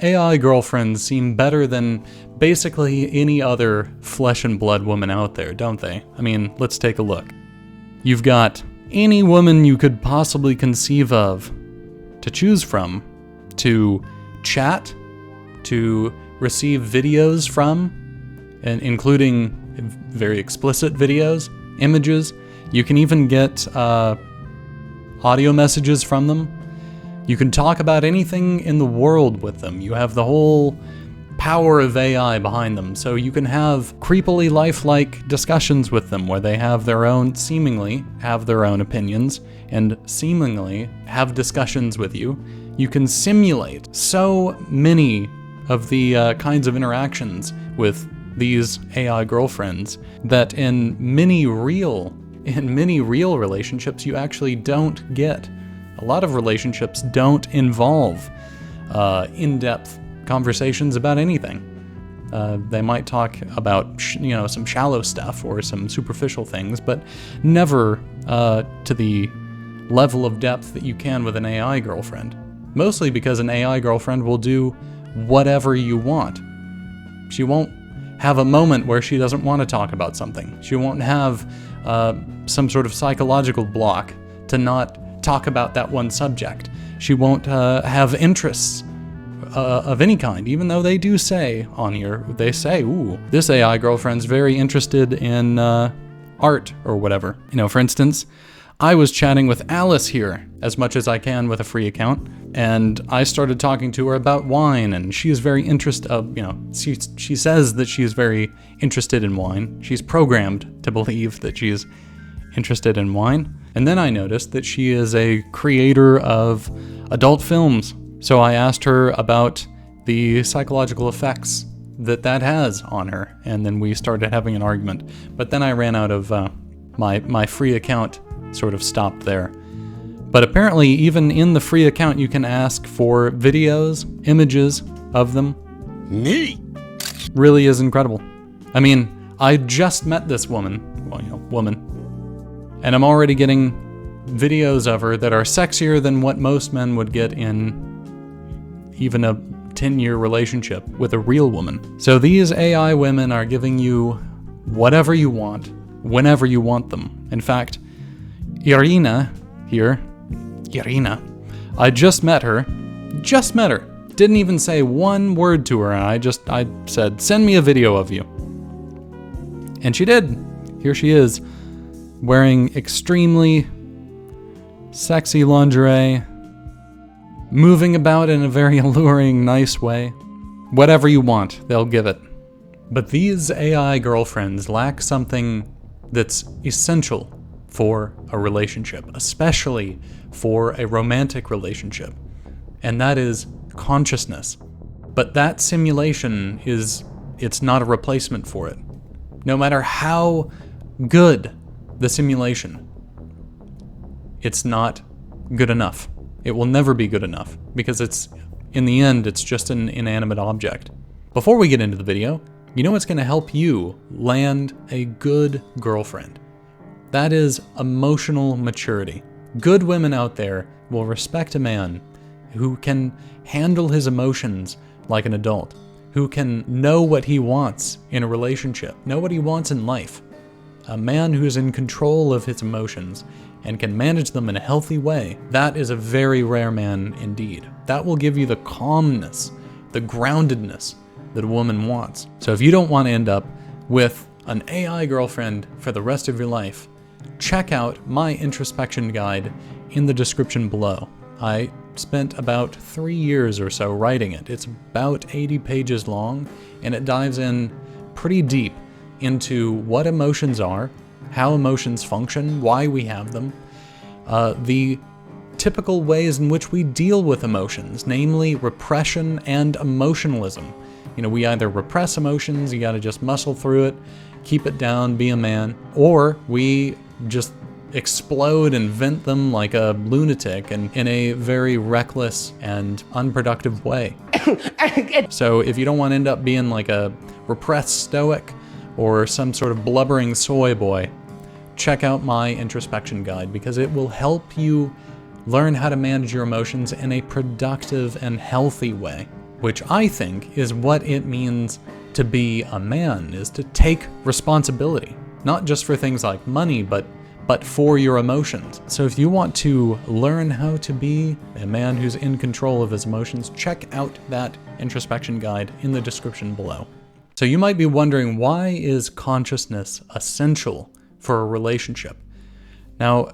AI girlfriends seem better than basically any other flesh and blood woman out there, don't they? I mean, let's take a look. You've got any woman you could possibly conceive of to choose from, to chat, to receive videos from, and including very explicit videos, images. You can even get audio messages from them. You can talk about anything in the world with them. You have the whole power of AI behind them, so you can have creepily lifelike discussions with them where they have their own, seemingly have their own opinions, and seemingly have discussions with you. You can simulate so many of the kinds of interactions with these AI girlfriends that in many real relationships you actually don't get. A lot of relationships don't involve in-depth conversations about anything. They might talk about some shallow stuff or some superficial things, but never to the level of depth that you can with an AI girlfriend. Mostly because an AI girlfriend will do whatever you want. She won't have a moment where she doesn't want to talk about something. She won't have some sort of psychological block to not talk about that one subject. She won't have interests of any kind, even though they do say on here, they say, ooh, this AI girlfriend's very interested in art or whatever. For instance, I was chatting with Alice here as much as I can with a free account, and I started talking to her about wine, and she is very interested, she says that she is very interested in wine. She's programmed to believe that she's interested in wine. And then I noticed that she is a creator of adult films. So I asked her about the psychological effects that has on her, and then we started having an argument. But then I ran out of my free account, sort of stopped there. But apparently even in the free account you can ask for videos, images of them. Neat. Really is incredible. I mean, I just met this woman, and I'm already getting videos of her that are sexier than what most men would get in even a 10-year relationship with a real woman. So these AI women are giving you whatever you want, whenever you want them. In fact, Irina, I just met her, didn't even say one word to her, and I said, send me a video of you. And she did. Here she is, wearing extremely sexy lingerie, moving about in a very alluring, nice way. Whatever you want, they'll give it. But these AI girlfriends lack something that's essential for a relationship, especially for a romantic relationship, and that is consciousness. But that simulation it's not a replacement for it. No matter how good the simulation, it's not good enough. It will never be good enough because in the end, it's just an inanimate object. Before we get into the video, you know what's going to help you land a good girlfriend? That is emotional maturity. Good women out there will respect a man who can handle his emotions like an adult, who can know what he wants in a relationship, know what he wants in life. A man who's in control of his emotions and can manage them in a healthy way, that is a very rare man indeed. That will give you the calmness, the groundedness that a woman wants. So if you don't want to end up with an AI girlfriend for the rest of your life, check out my introspection guide in the description below. I spent about 3 years or so writing it. It's about 80 pages long, and it dives in pretty deep into what emotions are, how emotions function, why we have them, the typical ways in which we deal with emotions, namely repression and emotionalism. We either repress emotions, you gotta just muscle through it, keep it down, be a man, or we just explode and vent them like a lunatic and in a very reckless and unproductive way. So if you don't want to end up being like a repressed stoic or some sort of blubbering soy boy, check out my introspection guide because it will help you learn how to manage your emotions in a productive and healthy way. which I think is what it means to be a man, is to take responsibility, not just for things like money, but for your emotions. So if you want to learn how to be a man who's in control of his emotions, check out that introspection guide in the description below. So you might be wondering, why is consciousness essential for a relationship? Now,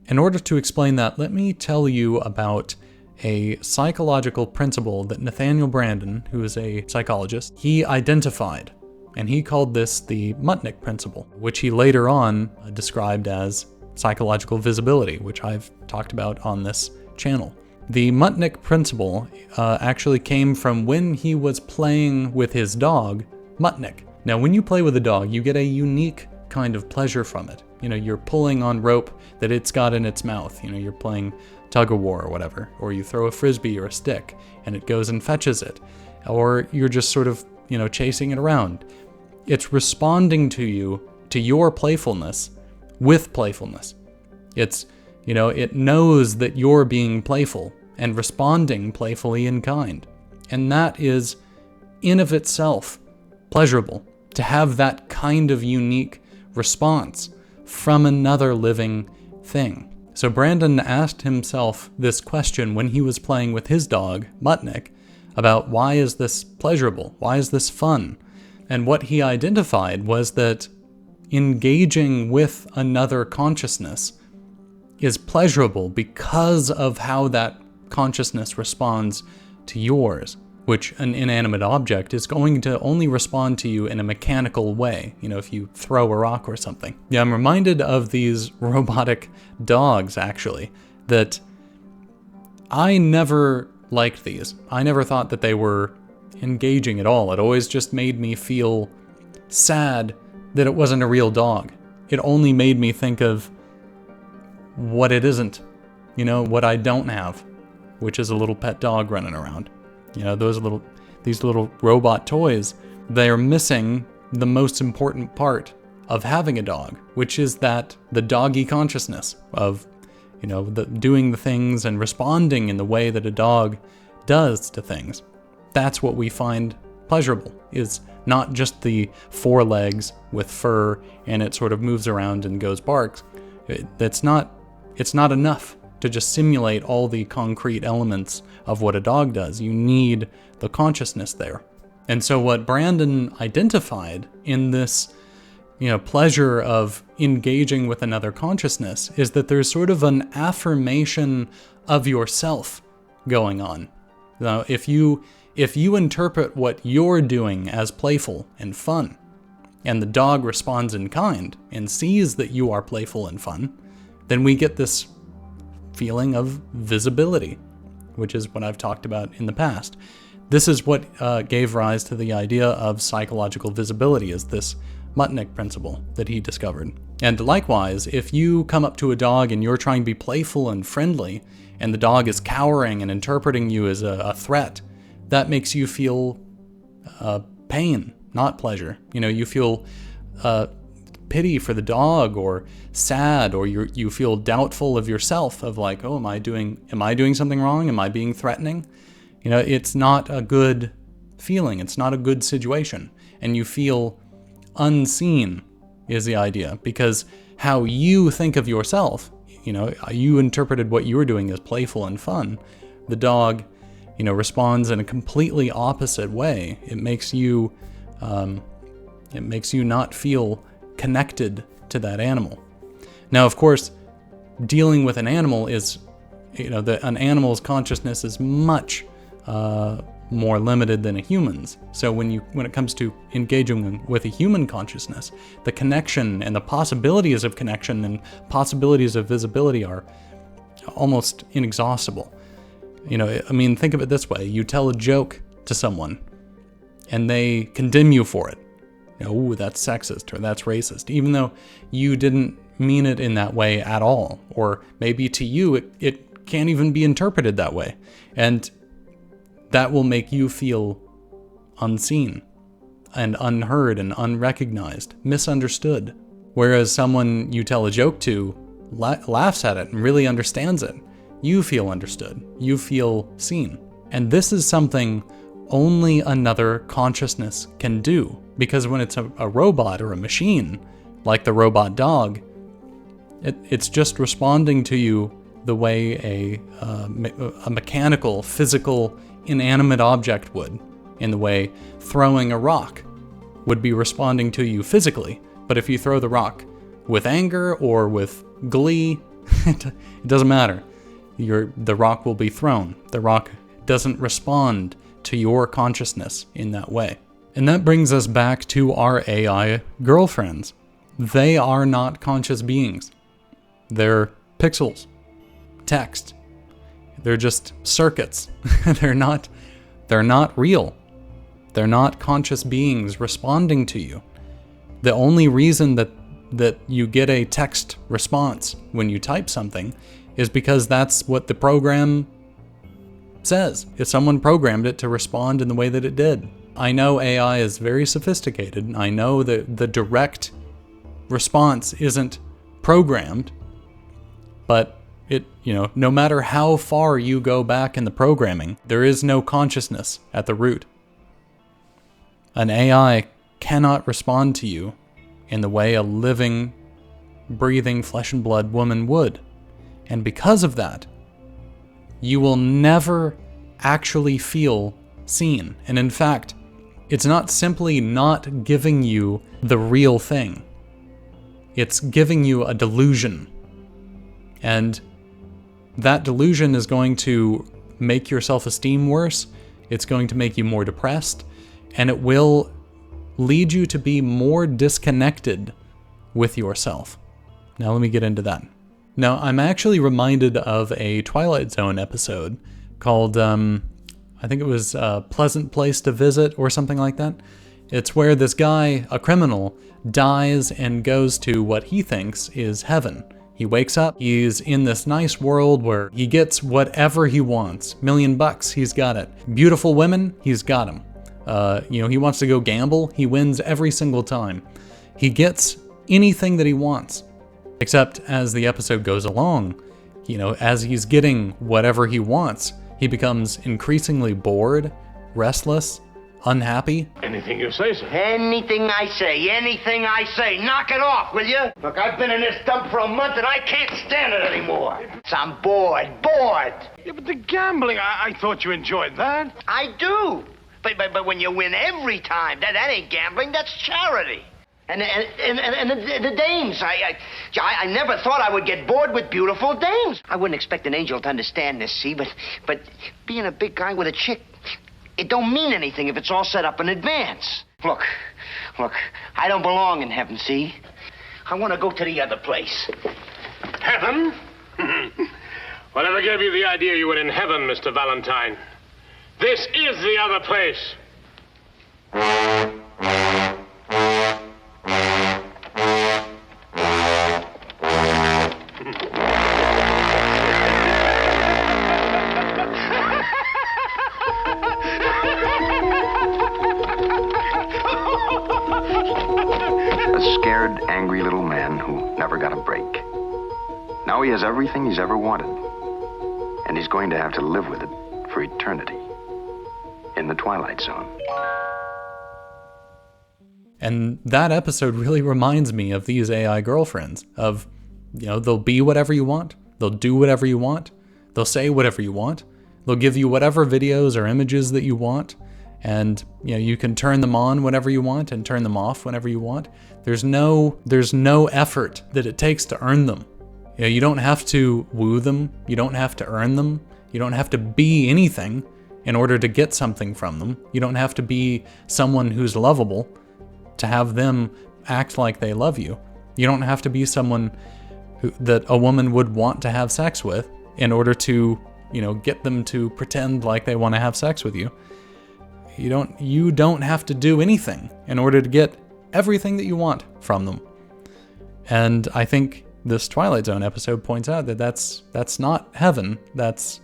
in order to explain that, let me tell you about a psychological principle that Nathaniel Branden, who is a psychologist, he identified. And he called this the Muttnik Principle, which he later on described as psychological visibility, which I've talked about on this channel. The Muttnik Principle actually came from when he was playing with his dog, Muttnik. Now, when you play with a dog, you get a unique kind of pleasure from it. You know, you're pulling on rope that it's got in its mouth. You know, you're playing tug of war or whatever, or you throw a frisbee or a stick and it goes and fetches it, or you're just sort of, you know, chasing it around. It's responding to you, to your playfulness, with playfulness. It's, you know, it knows that you're being playful and responding playfully in kind. And that is, in of itself, pleasurable, to have that kind of unique response from another living thing. So Branden asked himself this question when he was playing with his dog, Muttnik, about why is this pleasurable? Why is this fun? And what he identified was that engaging with another consciousness is pleasurable because of how that consciousness responds to yours, which an inanimate object is going to only respond to you in a mechanical way, you know, if you throw a rock or something. Yeah, I'm reminded of these robotic dogs, actually, that I never liked these. I never thought that they were engaging at all. It always just made me feel sad that it wasn't a real dog. It only made me think of what it isn't, you know, what I don't have, which is a little pet dog running around. You know, these little robot toys, they're missing the most important part of having a dog, which is that the doggy consciousness of, you know, doing the things and responding in the way that a dog does to things. That's what we find pleasurable, is not just the four legs with fur and it sort of moves around and goes barks. It's not enough to just simulate all the concrete elements of what a dog does. You need the consciousness there. And so what Branden identified in this, you know, pleasure of engaging with another consciousness is that there's sort of an affirmation of yourself going on. Now, if you interpret what you're doing as playful and fun, and the dog responds in kind and sees that you are playful and fun, then we get this feeling of visibility, which is what I've talked about in the past. This is what gave rise to the idea of psychological visibility, is this Muttnik principle that he discovered. And likewise, if you come up to a dog and you're trying to be playful and friendly, and the dog is cowering and interpreting you as a threat, that makes you feel pain, not pleasure. You know, you feel pity for the dog, or sad, or you feel doubtful of yourself, of like, oh, am I doing something wrong? Am I being threatening? You know, it's not a good feeling. It's not a good situation. And you feel unseen is the idea, because how you think of yourself, you know, you interpreted what you were doing as playful and fun. The dog, you know, responds in a completely opposite way. It makes you not feel connected to that animal. Now, of course, dealing with an animal is, you know, an animal's consciousness is much more limited than a human's. So when it comes to engaging with a human consciousness, the connection and the possibilities of connection and possibilities of visibility are almost inexhaustible. You know, I mean, think of it this way. You tell a joke to someone and they condemn you for it. You know, ooh, that's sexist or that's racist, even though you didn't mean it in that way at all. Or maybe to you, it can't even be interpreted that way. And that will make you feel unseen and unheard and unrecognized, misunderstood. Whereas someone you tell a joke to laughs at it and really understands it. You feel understood. You feel seen. And this is something only another consciousness can do. Because when it's a robot or a machine, like the robot dog, it's just responding to you the way a mechanical, physical, inanimate object would, in the way throwing a rock would be responding to you physically. But if you throw the rock with anger or with glee, it doesn't matter. The rock will be thrown. The rock doesn't respond to your consciousness in that way. And that brings us back to our AI girlfriends. They are not conscious beings. They're pixels, text. They're just circuits. They're not real. They're not conscious beings responding to you. The only reason that you get a text response when you type something is because that's what the program says. If someone programmed it to respond in the way that it did. I know AI is very sophisticated. I know that the direct response isn't programmed, but no matter how far you go back in the programming, there is no consciousness at the root. An AI cannot respond to you in the way a living, breathing, flesh and blood woman would. And because of that, you will never actually feel seen. And in fact, it's not simply not giving you the real thing. It's giving you a delusion. And that delusion is going to make your self-esteem worse. It's going to make you more depressed. And it will lead you to be more disconnected with yourself. Now let me get into that. Now I'm actually reminded of a Twilight Zone episode called, I think it was a Pleasant Place to Visit or something like that. It's where this guy, a criminal, dies and goes to what he thinks is heaven. He wakes up, he's in this nice world where he gets whatever he wants. $1 million, he's got it. Beautiful women, he's got them. He wants to go gamble, he wins every single time. He gets anything that he wants. Except as the episode goes along, as he's getting whatever he wants, he becomes increasingly bored, restless, unhappy. Anything you say, sir. Anything I say. Knock it off, will you? Look, I've been in this dump for a month and I can't stand it anymore. So I'm bored. Yeah, but the gambling, I thought you enjoyed that. I do. But when you win every time, that ain't gambling, that's charity. And the dames, I never thought I would get bored with beautiful dames. I wouldn't expect an angel to understand this, see, but being a big guy with a chick, it don't mean anything if it's all set up in advance. Look, I don't belong in heaven, see? I want to go to the other place. Heaven? Whatever gave you the idea you were in heaven, Mr. Valentine? This is the other place. A scared, angry little man who never got a break. Now he has everything he's ever wanted. And he's going to have to live with it for eternity. In the Twilight Zone. And that episode really reminds me of these AI girlfriends. Of, they'll be whatever you want. They'll do whatever you want. They'll say whatever you want. They'll give you whatever videos or images that you want. And you can turn them on whenever you want and turn them off whenever you want. There's no effort that it takes to earn them. You don't have to woo them. You don't have to earn them. You don't have to be anything in order to get something from them. You don't have to be someone who's lovable to have them act like they love you. You don't have to be someone that a woman would want to have sex with in order to, get them to pretend like they want to have sex with you. You don't have to do anything in order to get everything that you want from them. And I think this Twilight Zone episode points out that that's not heaven, that's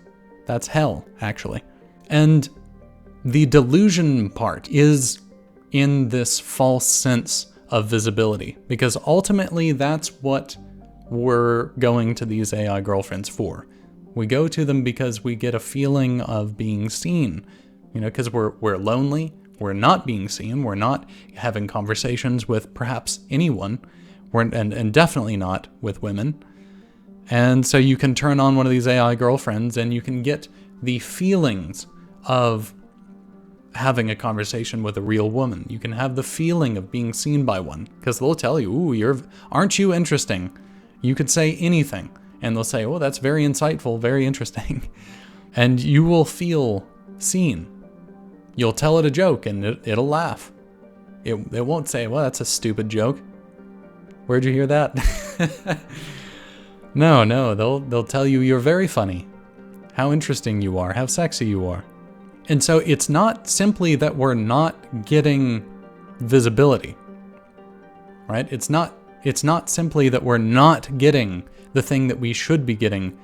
hell, actually. And the delusion part is in this false sense of visibility, because ultimately that's what we're going to these AI girlfriends for. We go to them because we get a feeling of being seen. because we're lonely, we're not being seen, we're not having conversations with perhaps anyone, and definitely not with women. And so you can turn on one of these AI girlfriends and you can get the feelings of having a conversation with a real woman. You can have the feeling of being seen by one, because they'll tell you, ooh, aren't you interesting? You could say anything, and they'll say, oh, that's very insightful, very interesting. And you will feel seen. You'll tell it a joke and it'll laugh. It won't say, well, that's a stupid joke. Where'd you hear that? No, they'll tell you you're very funny. How interesting you are, how sexy you are. And so it's not simply that we're not getting visibility, right? It's not simply that we're not getting the thing that we should be getting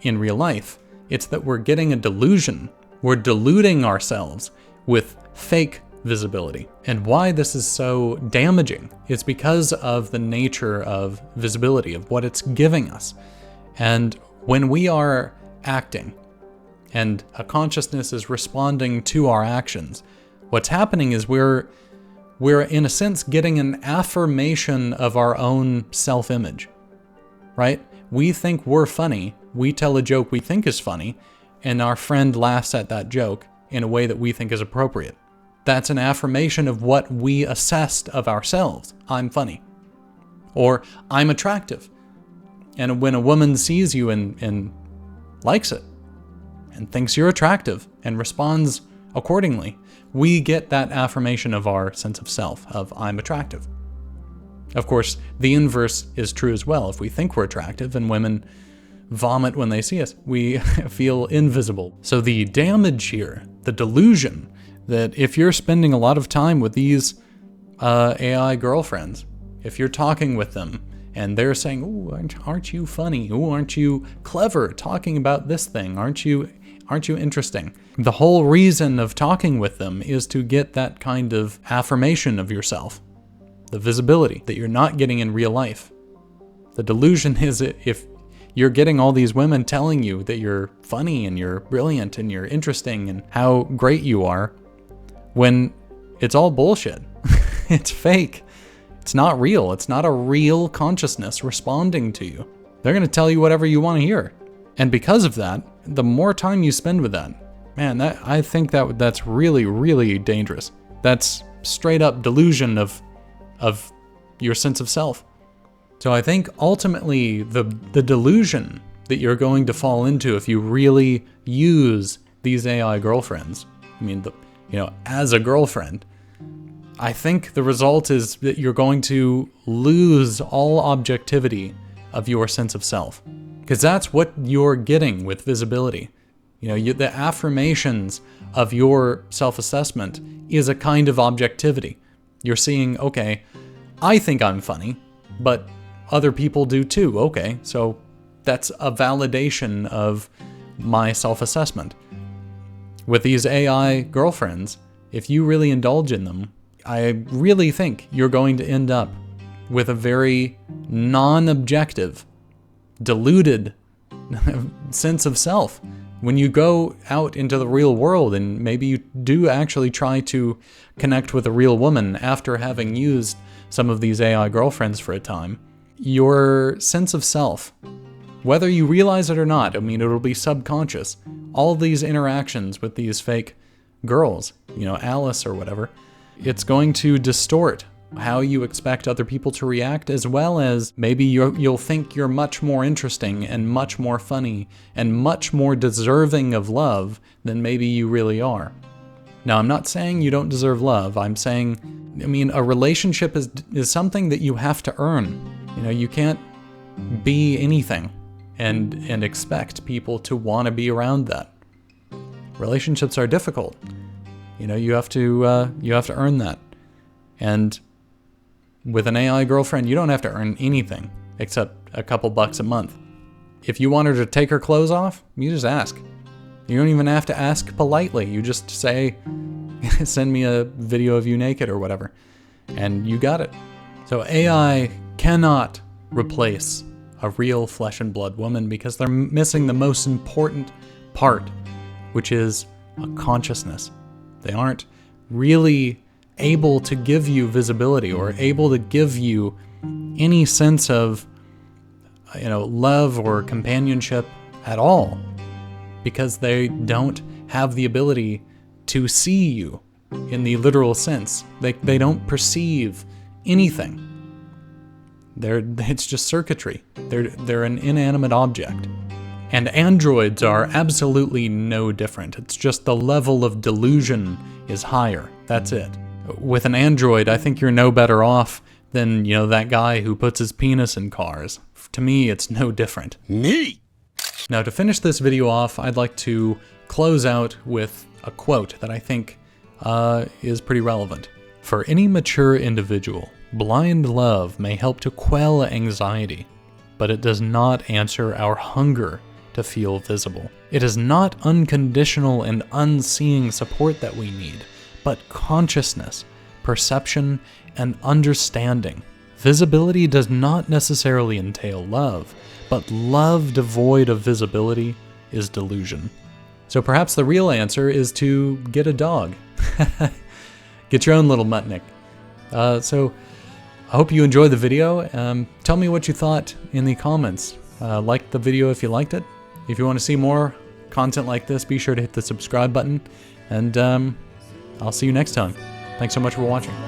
in real life. It's that we're getting a delusion. We're deluding ourselves with fake visibility. And why this is so damaging is because of the nature of visibility, of what it's giving us. And when we are acting and a consciousness is responding to our actions, what's happening is we're in a sense getting an affirmation of our own self-image, right? We think we're funny, we tell a joke we think is funny, and our friend laughs at that joke in a way that we think is appropriate. That's an affirmation of what we assessed of ourselves. I'm funny. Or I'm attractive. And when a woman sees you and likes it, and thinks you're attractive, and responds accordingly, we get that affirmation of our sense of self, of I'm attractive. Of course, the inverse is true as well. If we think we're attractive and women vomit when they see us, we feel invisible. So the damage here, the delusion, that if you're spending a lot of time with these AI girlfriends, if you're talking with them and they're saying, "Ooh, aren't you funny? Ooh, aren't you clever talking about this thing? Aren't you interesting?" The whole reason of talking with them is to get that kind of affirmation of yourself, the visibility that you're not getting in real life. The delusion is if you're getting all these women telling you that you're funny and you're brilliant and you're interesting and how great you are, when it's all bullshit. It's fake. It's not real. It's not a real consciousness responding to you. They're going to tell you whatever you want to hear. And because of that, the more time you spend with that, man, I think that's really, really dangerous. That's straight up delusion of your sense of self. So I think ultimately the delusion that you're going to fall into if you really use these AI girlfriends, as a girlfriend, I think the result is that you're going to lose all objectivity of your sense of self. Because that's what you're getting with visibility. The affirmations of your self-assessment is a kind of objectivity. You're seeing, okay, I think I'm funny, but other people do too. Okay, so that's a validation of my self-assessment. With these AI girlfriends, if you really indulge in them, I really think you're going to end up with a very non-objective, deluded sense of self. When you go out into the real world and maybe you do actually try to connect with a real woman after having used some of these AI girlfriends for a time, your sense of self, whether you realize it or not, it'll be subconscious. All these interactions with these fake girls, Alice or whatever, it's going to distort how you expect other people to react, as well as maybe you'll think you're much more interesting and much more funny and much more deserving of love than maybe you really are. Now, I'm not saying you don't deserve love. I'm saying, a relationship is something that you have to earn. You can't be anything and expect people to want to be around that. Relationships are difficult. You have to earn that. And with an AI girlfriend, you don't have to earn anything except a couple bucks a month. If you want her to take her clothes off, you just ask. You don't even have to ask politely. You just say, send me a video of you naked or whatever, and you got it. So AI cannot replace a real flesh and blood woman because they're missing the most important part, which is a consciousness. They aren't really able to give you visibility or able to give you any sense of, love or companionship at all, because they don't have the ability to see you in the literal sense. They don't perceive anything. It's just circuitry. They're an inanimate object. And androids are absolutely no different. It's just the level of delusion is higher. That's it. With an android, I think you're no better off than, that guy who puts his penis in cars. To me, it's no different. Me! Now, to finish this video off, I'd like to close out with a quote that I think is pretty relevant. For any mature individual, blind love may help to quell anxiety, but it does not answer our hunger to feel visible. It is not unconditional and unseeing support that we need, but consciousness, perception, and understanding. Visibility does not necessarily entail love, but love devoid of visibility is delusion. So perhaps the real answer is to get a dog. Get your own little Muttnik. So I hope you enjoyed the video. Tell me what you thought in the comments. Like the video if you liked it. If you want to see more content like this, be sure to hit the subscribe button. And I'll see you next time. Thanks so much for watching.